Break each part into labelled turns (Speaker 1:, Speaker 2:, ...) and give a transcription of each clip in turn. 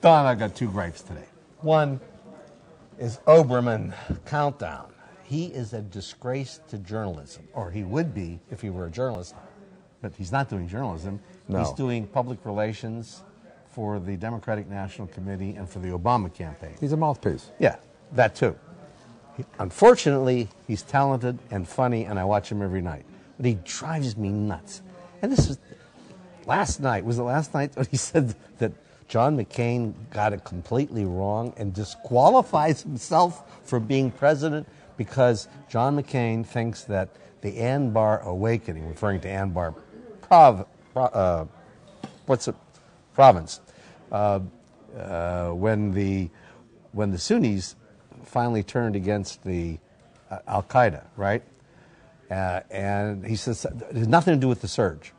Speaker 1: Don, I've got two gripes today. One is Oberman countdown. He is a disgrace to journalism, or he would be if he were a journalist, but he's not doing journalism.
Speaker 2: No.
Speaker 1: He's doing public relations for the Democratic National Committee and for the Obama campaign.
Speaker 2: He's a mouthpiece.
Speaker 1: Yeah, that too. Unfortunately, he's talented and funny, and I watch him every night. But he drives me nuts. And this was last night. Was it last night when he said that John McCain got it completely wrong and disqualifies himself from being president because John McCain thinks that the Anbar awakening, referring to Anbar province, when the Sunnis finally turned against the Al-Qaeda, right? And he says it has nothing to do with the surge.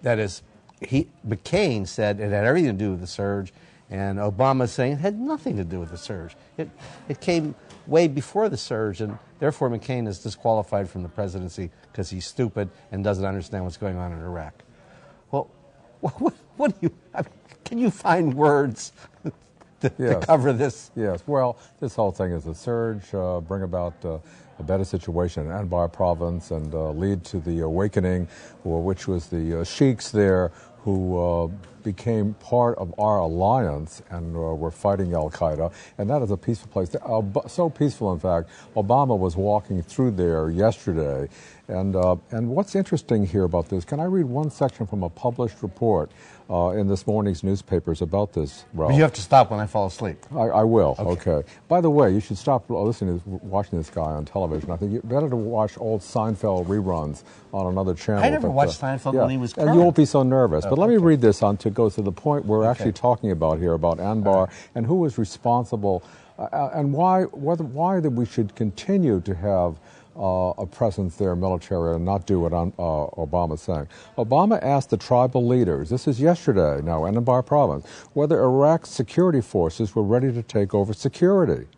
Speaker 1: That is, McCain said it had everything to do with the surge, and Obama saying it had nothing to do with the surge. It came way before the surge, and therefore McCain is disqualified from the presidency because he's stupid and doesn't understand what's going on in Iraq. Well, what do you? I mean, can you find words to cover this?
Speaker 2: Yes. Well, this whole thing is a surge, bring about a better situation in Anbar province and lead to the awakening, which was the sheiks there who became part of our alliance and were fighting Al-Qaeda, and that is a peaceful place. So peaceful, in fact, Obama was walking through there yesterday, and what's interesting here about this, can I read one section from a published report in this morning's newspapers about this, Ralph?
Speaker 1: But you have to stop when I fall asleep.
Speaker 2: I will, okay. By the way, you should stop watching this guy on television. I think you better to watch old Seinfeld reruns on another channel.
Speaker 1: I never watched Seinfeld when he was current.
Speaker 2: And you won't be so nervous. But let me read this on to go to the point we're actually talking about here, about Anbar, and who is responsible, and why that we should continue to have a presence there, military, and not do what Obama's saying. Obama asked the tribal leaders, this is yesterday now, in Anbar province, whether Iraq's security forces were ready to take over security.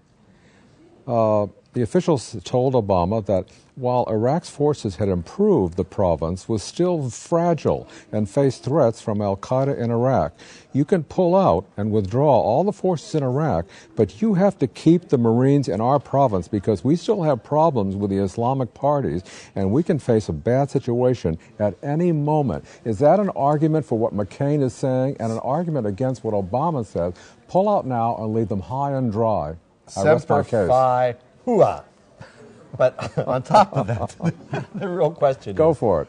Speaker 2: The officials told Obama that while Iraq's forces had improved, the province was still fragile and faced threats from al-Qaeda in Iraq. You can pull out and withdraw all the forces in Iraq, but you have to keep the Marines in our province because we still have problems with the Islamic parties, and we can face a bad situation at any moment. Is that an argument for what McCain is saying and an argument against what Obama says? Pull out now and leave them high and dry. I rest my case.
Speaker 1: Hooah. But on top of that, the real question
Speaker 2: Go
Speaker 1: is,
Speaker 2: for it.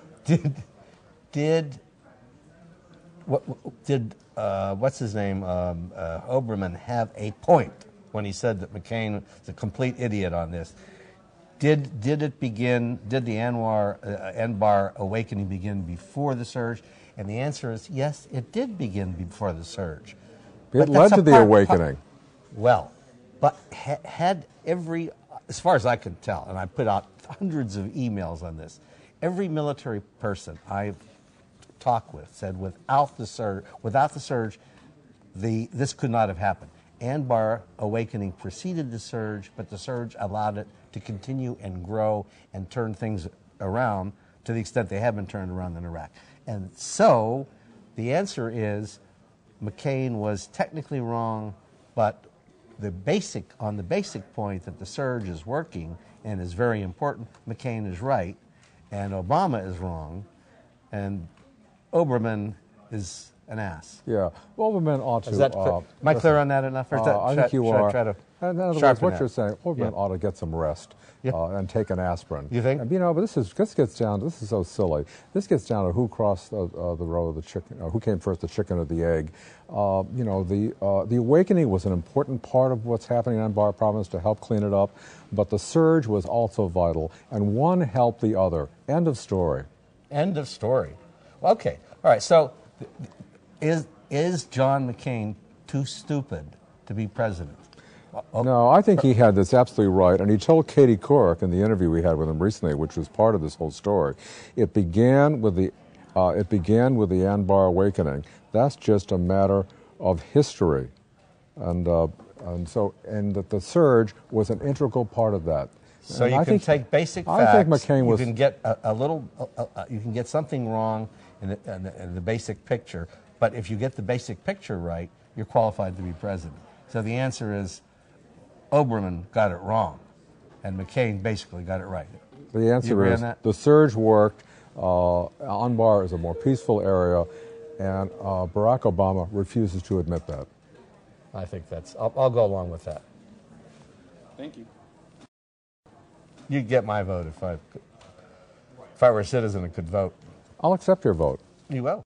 Speaker 1: Did what's his name, Oberman, have a point when he said that McCain is a complete idiot on this? Did the Anbar awakening begin before the surge? And the answer is yes, it did begin before the surge.
Speaker 2: It led to the awakening.
Speaker 1: Well, but had every, as far as I can tell, and I put out hundreds of emails on this, every military person I've talked with said without the surge, this could not have happened. Anbar awakening preceded the surge, but the surge allowed it to continue and grow and turn things around to the extent they have been turned around in Iraq. And so the answer is McCain was technically wrong, but on the basic point that the surge is working and is very important, McCain is right, and Obama is wrong, and Oberman is an ass.
Speaker 2: Yeah, Oberman ought to.
Speaker 1: Is that clear? Am I clear on that enough?
Speaker 2: I think you are. In other words, what you're saying, Oberman ought to get some rest and take an aspirin.
Speaker 1: You think?
Speaker 2: And, but this gets down. This is so silly. This gets down to who crossed the road of the chicken, who came first, the chicken or the egg. The awakening was an important part of what's happening in Anbar province to help clean it up, but the surge was also vital, and one helped the other. End of story.
Speaker 1: End of story. Okay. All right. So, is John McCain too stupid to be president?
Speaker 2: No, I think he had this absolutely right, and he told Katie Couric in the interview we had with him recently, which was part of this whole story. It began with the Anbar awakening. That's just a matter of history, and that the surge was an integral part of that.
Speaker 1: So you can take basic facts. I think McCain was. You can get you can get something wrong in the basic picture, But if you get the basic picture right, you're qualified to be president. So the answer is Oberman got it wrong, and McCain basically got it right.
Speaker 2: The answer is the surge worked. Anbar is a more peaceful area, and Barack Obama refuses to admit that.
Speaker 1: I think that's, I'll go along with that.
Speaker 3: Thank you.
Speaker 1: You'd get my vote if I were a citizen and could vote.
Speaker 2: I'll accept your vote.
Speaker 1: You will.